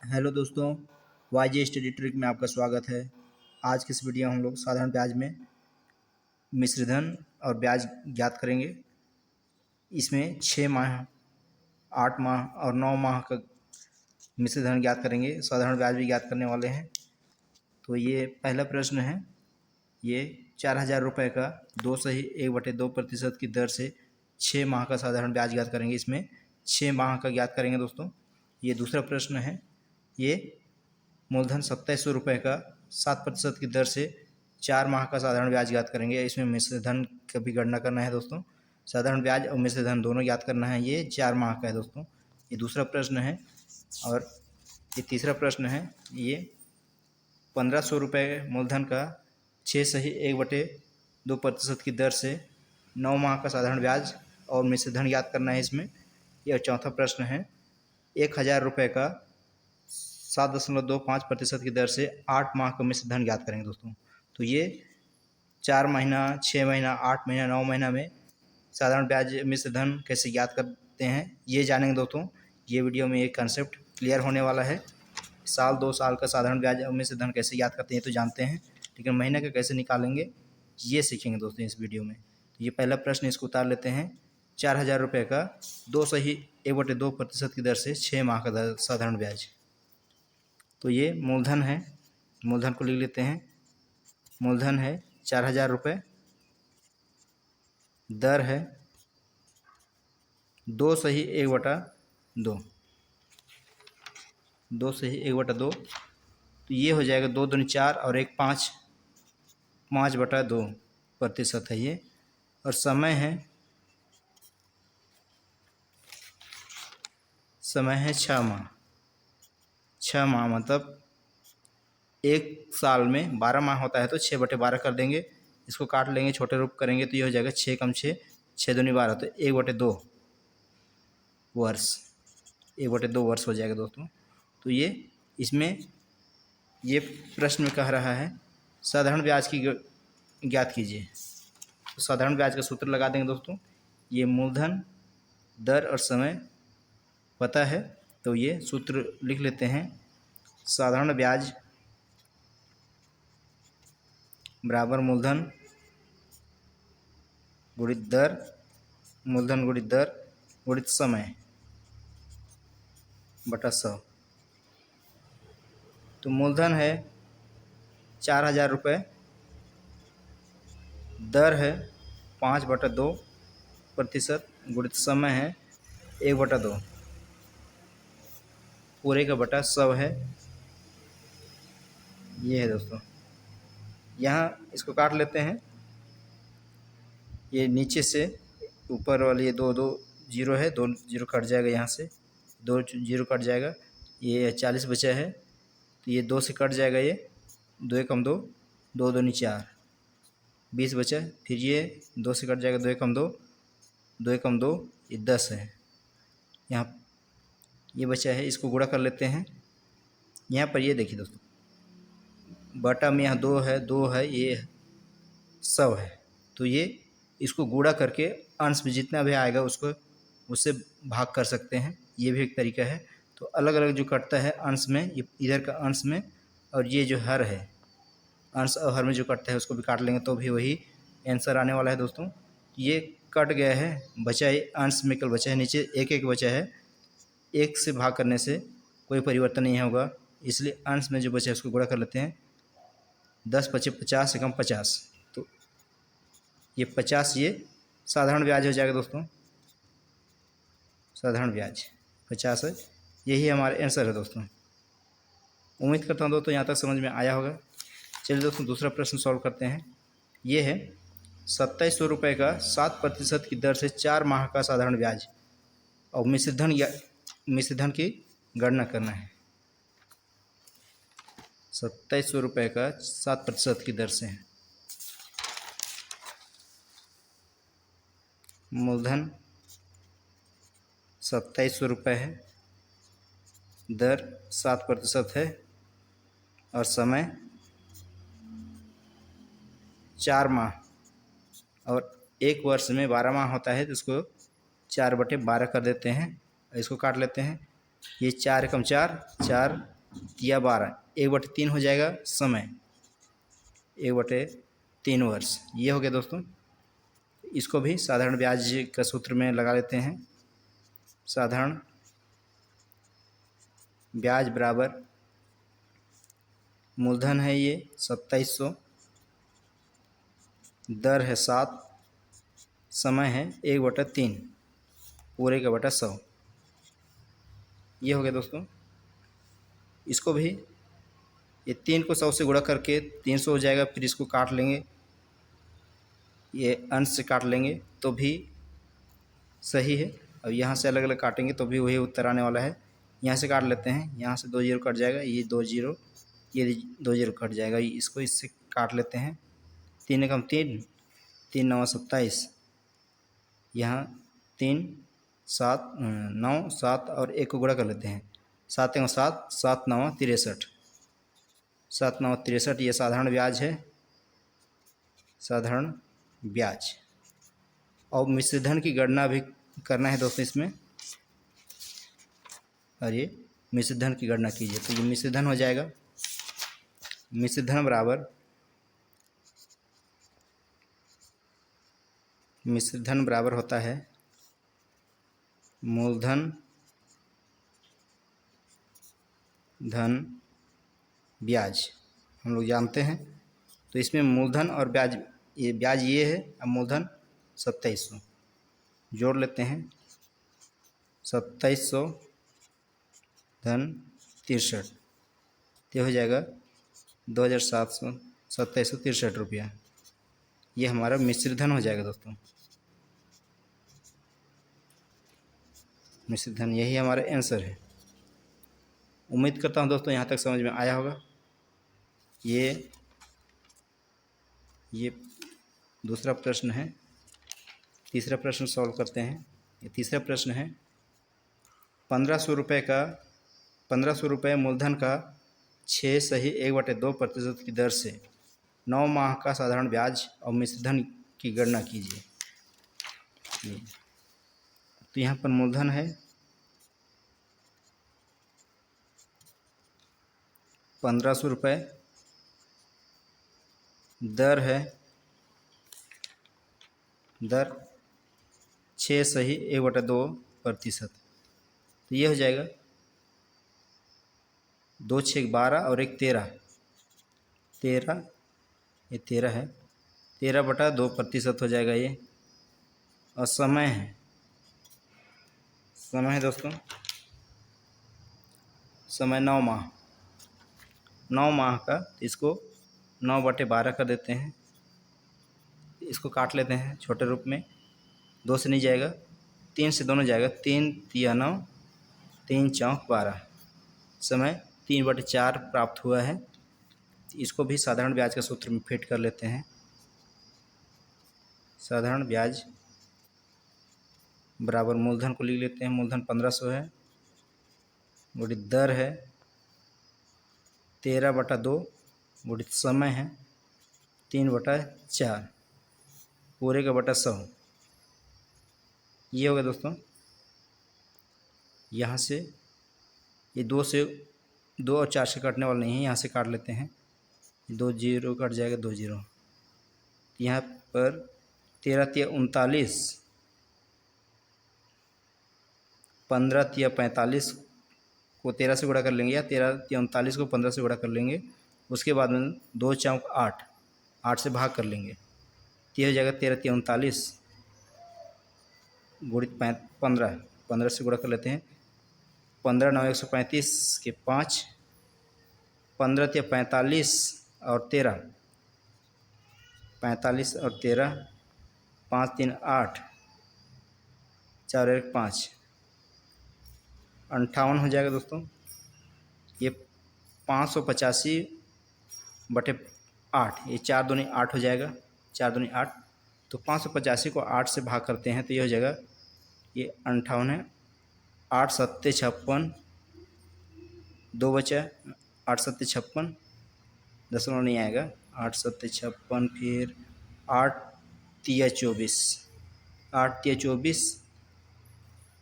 Hello दोस्तों, वाईजे study trick में आपका स्वागत है। आज की इस वीडियो में हम लोग साधारण ब्याज में मिश्रधन और ब्याज ज्ञात करेंगे। इसमें 6 माह, 8 माह और 9 माह का मिश्रधन ज्ञात करेंगे। साधारण ब्याज भी ज्ञात करने वाले हैं। तो ये पहला प्रश्न है। ये 4,000 रुपये का 2/1/2% की दर से 6 माह का साधारण ब्याज ज्ञात करेंगे। इसमें 6 माह का ज्ञात करेंगे दोस्तों। ये दूसरा प्रश्न है। ये मूलधन 2700 रुपये का 7% की दर से 4 माह का साधारण ब्याज ज्ञात करेंगे। इसमें मिश्रधन का भी गणना करना है दोस्तों। साधारण ब्याज और मिश्रधन दोनों ज्ञात करना है। ये 4 माह का है दोस्तों। ये दूसरा प्रश्न है। और ये तीसरा प्रश्न है। ये 1500 रुपये मूलधन का 6/1/2% की दर से 9 माह का साधारण ब्याज और मिश्रधन ज्ञात करना है इसमें। यह चौथा प्रश्न है। 1,000 रुपये का 7.25% की दर से 8 माह का मिश्रधन ज्ञात करेंगे दोस्तों। तो ये 4 महीना, 6 महीना, 8 महीना, 9 महीना में साधारण ब्याज मिश्रधन कैसे ज्ञात करते हैं ये जानेंगे दोस्तों। ये वीडियो में एक कंसेप्ट क्लियर होने वाला है। साल 2 साल का साधारण ब्याज और मिश्रधन कैसे ज्ञात करते हैं तो जानते हैं, लेकिन महीने का कैसे निकालेंगे ये सीखेंगे दोस्तों इस वीडियो में। तो ये पहला प्रश्न, इसको उतार लेते हैं। 4,000 रुपये का 2/1/2% की दर से 6 माह का साधारण ब्याज। तो ये मूलधन है। मूलधन को लिख लेते हैं। मूलधन है 4,000 रुपये। दर है 2/1/2। 2/1/2। तो ये हो जाएगा 2 दूनी 4 और 1 5, 5/2% है ये। और समय है 6 माह। 6 माह मतलब एक साल में 12 माह होता है तो 6/12 कर देंगे। इसको काट लेंगे, छोटे रूप करेंगे तो ये हो जाएगा 6 कम 6, 6 दूनी 12, तो 1/2 वर्ष। 1/2 वर्ष हो जाएगा दोस्तों। तो ये इसमें ये प्रश्न में कह रहा है साधारण ब्याज की ज्ञात कीजिए। तो साधारण ब्याज का सूत्र लगा देंगे दोस्तों। ये मूलधन, दर और समय पता है तो ये सूत्र लिख लेते हैं। साधारण ब्याज बराबर मूलधन गुणित दर, मूलधन गुणित दर गुणित समय बटा 100। तो मूलधन है 4,000 रुपये। दर है 5/2% गुणित समय है 1/2, पूरे का बटा 100 है। ये है दोस्तों। यहाँ इसको काट लेते हैं। ये नीचे से ऊपर वाले ये 2 जीरो है, 2 जीरो कट जाएगा। यहाँ से 2 जीरो कट जाएगा। ये 40 बचा है तो ये 2 से कट जाएगा। ये 2 एकम 2, 2 दूनी 4, 20 बचा। फिर ये 2 से कट जाएगा। 2 एकम 2, 2 एकम 2, ये 10 है। यहाँ ये बचा है, इसको गुणा कर लेते हैं। यहाँ पर ये देखिए दोस्तों, बटा में यहाँ 2 है, 2 है, ये 100 है। तो ये इसको गुणा करके अंश में जितना भी आएगा उसको उससे भाग कर सकते हैं। ये भी एक तरीका है। तो अलग अलग जो कटता है अंश में, ये इधर का अंश में, और ये जो हर है अंश और हर में जो कटता है उसको भी काट लेंगे तो भी वही आंसर आने वाला है दोस्तों। ये कट गया है, बचा है अंश में, केवल बचा है नीचे 1 बचा है। 1 से भाग करने से कोई परिवर्तन नहीं होगा, इसलिए अंश में जो बचा है उसको गुणा कर लेते हैं। 10 × 5 = 50 एकम 50। तो ये 50 ये साधारण ब्याज हो जाएगा दोस्तों। साधारण ब्याज 50 है। यही हमारे आंसर है दोस्तों। उम्मीद करता हूँ दोस्तों यहाँ तक समझ में आया होगा। चलिए दोस्तों दूसरा प्रश्न सॉल्व करते हैं। ये है 2700 रुपये का 7% की दर से 4 माह का साधारण ब्याज और मिश्रधन की गणना करना है। 2700 रुपये का 7% की दर से मूलधन 2700 रुपये है, दर 7% है और समय 4 माह, और 1 वर्ष में 12 माह होता है तो इसको 4/12 कर देते हैं। इसको काट लेते हैं। ये 4 एकम 4, 4, तिया 12, 1/3 हो जाएगा समय, 1/3 वर्ष। ये हो गया दोस्तों। इसको भी साधारण ब्याज का सूत्र में लगा लेते हैं। साधारण ब्याज बराबर मूलधन है ये 2700, दर है 7, समय है 1/3, पूरे का बटा 100। ये हो गया दोस्तों। इसको भी ये 3 को 100 से गुणा करके 300 हो जाएगा, फिर इसको काट लेंगे, ये अंश से काट लेंगे तो भी सही है। अब यहाँ से अलग अलग काटेंगे तो भी वही उत्तर आने वाला है। यहाँ से काट लेते हैं, यहाँ से 2 जीरो कट जाएगा, ये 2 जीरो, ये 2 जीरो कट जाएगा, इसको इससे काट लेते हैं। 3 एकम 3, 3 9 27, यहाँ 3 7 9 7 और 1 को गुणा कर लेते हैं, 7 एकम 7, 7 9 63, 7 9 63। ये साधारण ब्याज है, साधारण ब्याज। और मिश्र धन की गणना भी करना है दोस्तों इसमें, और ये मिश्र धन की गणना कीजिए तो ये मिश्र धन हो जाएगा। मिश्र धन बराबर, मिश्र धन बराबर होता है मूलधन धन ब्याज, हम लोग जानते हैं। तो इसमें मूलधन और ब्याज, ये ब्याज ये है, अब मूलधन 2700 जोड़ लेते हैं, 2700 धन 63, ये हो जाएगा 2763 रुपया। ये हमारा मिश्र धन हो जाएगा दोस्तों। मिश्र धन, यही हमारा आंसर है। उम्मीद करता हूँ दोस्तों यहाँ तक समझ में आया होगा। ये दूसरा प्रश्न है। तीसरा प्रश्न सॉल्व करते हैं। ये तीसरा प्रश्न है, 1500 रुपये मूलधन का 6 सही 1/2% की दर से 9 माह का साधारण ब्याज और मिश्र धन की गणना कीजिए। तो यहाँ पर मूलधन है 1500 रुपये, दर है 6 सही 1/2%। तो ये हो जाएगा 2 6 12 और 1 13, ये 13 है, 13/2% हो जाएगा ये। और समय है दोस्तों, समय 9 माह, 9 माह का, इसको 9/12 कर देते हैं, इसको काट लेते हैं छोटे रूप में, 2 से नहीं जाएगा, 3 से दोनों जाएगा, 3 तिया 9, 3 चौक 12, समय 3/4 प्राप्त हुआ है। इसको भी साधारण ब्याज के सूत्र में फिट कर लेते हैं। साधारण ब्याज बराबर मूलधन को लिख लेते हैं, मूलधन 1500 है, गुणित दर है 13/2, गुणित समय है 3/4, पूरे का बटा 100। ये होगा दोस्तों। यहाँ से ये 2 और 4 से कटने वाला नहीं है, यहाँ से काट लेते हैं, 2 जीरो कट जाएगा, 2 जीरो। यहाँ पर 13 तिया 39, 15 तिया 45 को 13 से गुणा कर लेंगे, या 13 तिया 39 को 15 से गुणा कर लेंगे। उसके बाद में 2 चौक 8, 8 से भाग कर लेंगे, तो ये हो जाएगा 13 तिया 39 गुणित 15, 15 से गुणा कर लेते हैं, 15 9 135 के 5, 15 तिया 45 और 13, 45 और 13, 5 3 8, 4 1 5, 58 हो जाएगा दोस्तों। ये 585/8, ये 4 दूनी 8 हो जाएगा, 4 दूनी 8, तो 585 को 8 से भाग करते हैं तो ये हो जाएगा, ये 58 है, 8 7 56, 2 बचा, 8 7 56, दशमलव नहीं आएगा, 8 7 56, फिर 8 तिया 24, 8 तिया 24,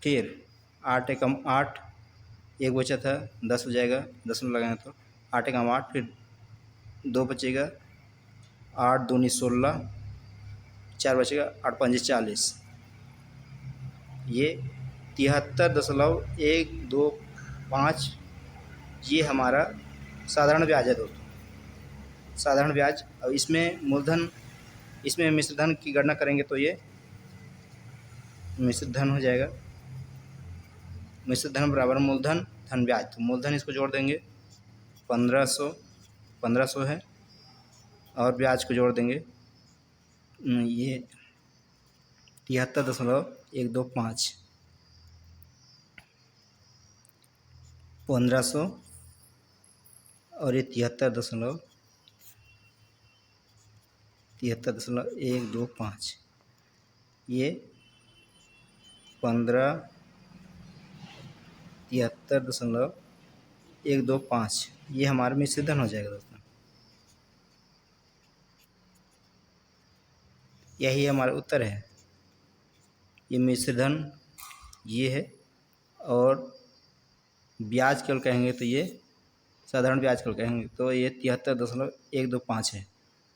फिर 8 एकम 8, एक बचा था 10 हो जाएगा, 10 में लगाएंगे तो 8 एकम 8, फिर 2 बचेगा, 8 दूनी 16, 4 बचेगा, 8 पंजे 40। ये 73.125 ये हमारा साधारण ब्याज है दोस्तों, साधारण ब्याज। और इसमें मूलधन, इसमें मिश्र धन की गणना करेंगे तो ये मिश्र धन हो जाएगा, मिश्र धन बराबर मूलधन धन ब्याज। तो मूलधन इसको जोड़ देंगे 1500 है, और ब्याज को जोड़ देंगे ये 73.125, 1500 और ये 73.125, ये 73.125 ये हमारा मिश्र धन हो जाएगा दोस्तों। यही हमारा उत्तर है, ये मिश्र धन ये है, और ब्याज केवल कहेंगे तो ये साधारण ब्याज केवल कहेंगे तो ये 73.125 है।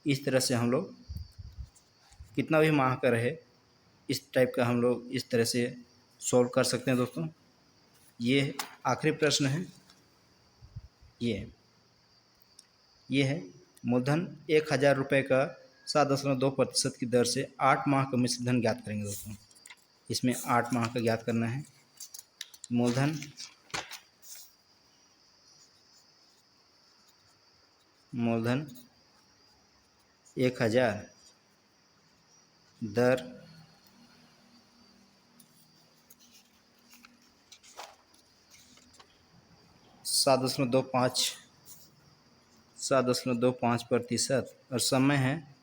इस तरह से हम लोग कितना भी माह का रहे इस टाइप का हम लोग इस तरह से सॉल्व कर सकते हैं दोस्तों। ये आखिरी प्रश्न है, ये है मूलधन 1000 रुपये का 7.2% की दर से 8 माह का मिश्र धन ज्ञात करेंगे दोस्तों। इसमें 8 माह का ज्ञात करना है। मूलधन 1000 दर 7.25% और समय है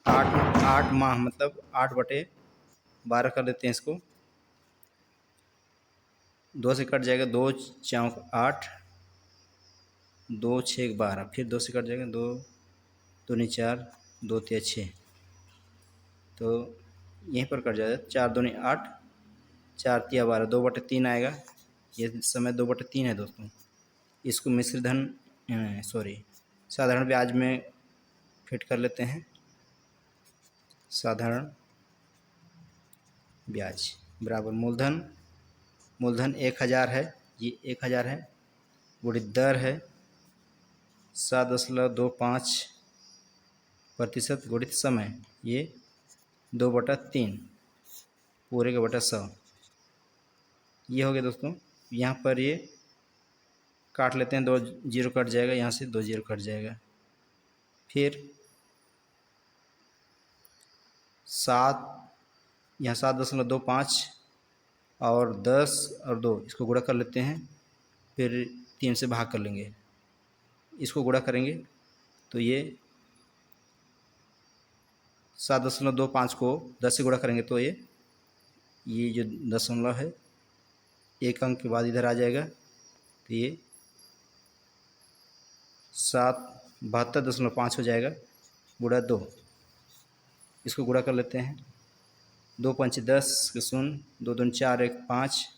8 माह, मतलब 8/12 कर देते हैं इसको। 2 से कट जाएगा, 2 चौक 8, 2 6 12, फिर 2 से कट जाएगा, 2 दूनी 4, 2 तिया 6, तो यहीं पर कट जाएगा, 4 दूनी 8, 4 तिया 12, 2/3 आएगा। ये समय 2/3 है दोस्तों। इसको मिश्र धन साधारण ब्याज में फिट कर लेते हैं। साधारण ब्याज बराबर मूलधन 1000 है, ये 1000 है, गुणित दर है 7.25% गुणित समय, ये 2/3 पूरे का बटा 100। ये हो गया दोस्तों। यहाँ पर ये काट लेते हैं, 2 जीरो कट जाएगा, यहाँ से 2 जीरो कट जाएगा। फिर 7.25 और 10 और 2 इसको गुणा कर लेते हैं, फिर 3 से भाग कर लेंगे। इसको गुणा करेंगे तो ये 7.25 को 10 से गुणा करेंगे तो ये जो दशमलव है एक अंक के बाद इधर आ जाएगा, तो ये 772.5 हो जाएगा, गुणा 2। इसको गुणा कर लेते हैं, 2 पंच 10 के 0, 2 दूनी 4, 1 5,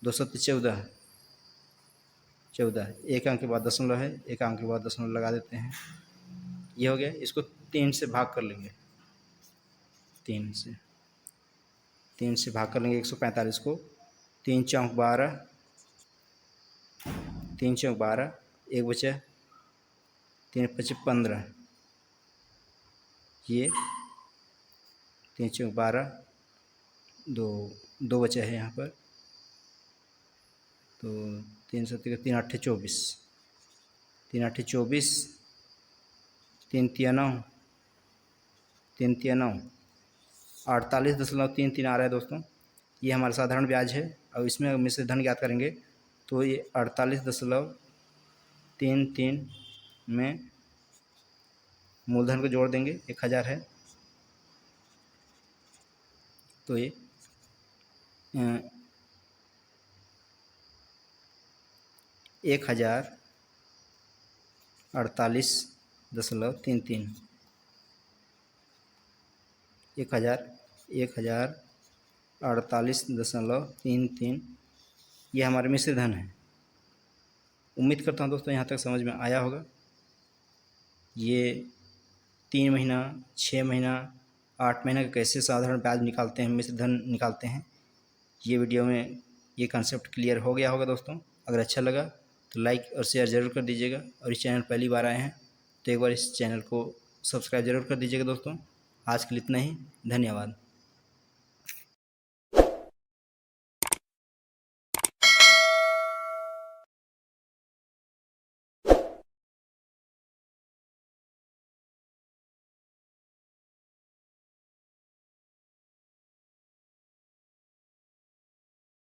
2 सत्ते 14, एक अंक के बाद दशमलव है, एक अंक के बाद दशमलव लगा देते हैं। ये हो गया। इसको 3 से भाग कर लेंगे, 3 से भाग कर लेंगे 145 को। 3 चौक 12, 3 चौक 12, एक बचा, 3 पचे 15, ये 3 चौक 12, 2 बचा है यहाँ पर, तो 3 सत्ते 3 8 24, 3 8 24, 3 तिया 9, 3 तिया 9, 48.33 आ रहा है दोस्तों। ये हमारा साधारण ब्याज है, और इसमें अगर मिश्र धन ज्ञात करेंगे तो ये 48.33 में मूलधन को जोड़ देंगे, 1000 है, तो ये 1048.33, 1000 48.33 ये हमारे मिश्र धन है। उम्मीद करता हूँ दोस्तों यहाँ तक समझ में आया होगा। ये 3 महीना, 6 महीना, 8 महीना का कैसे साधारण ब्याज निकालते हैं, मिश्र धन निकालते हैं, ये वीडियो में ये कॉन्सेप्ट क्लियर हो गया होगा दोस्तों। अगर अच्छा लगा तो लाइक और शेयर ज़रूर कर दीजिएगा, और इस चैनल पहली बार आए हैं तो एक बार इस चैनल को सब्सक्राइब ज़रूर कर दीजिएगा दोस्तों। आज के लिए इतना ही, धन्यवाद।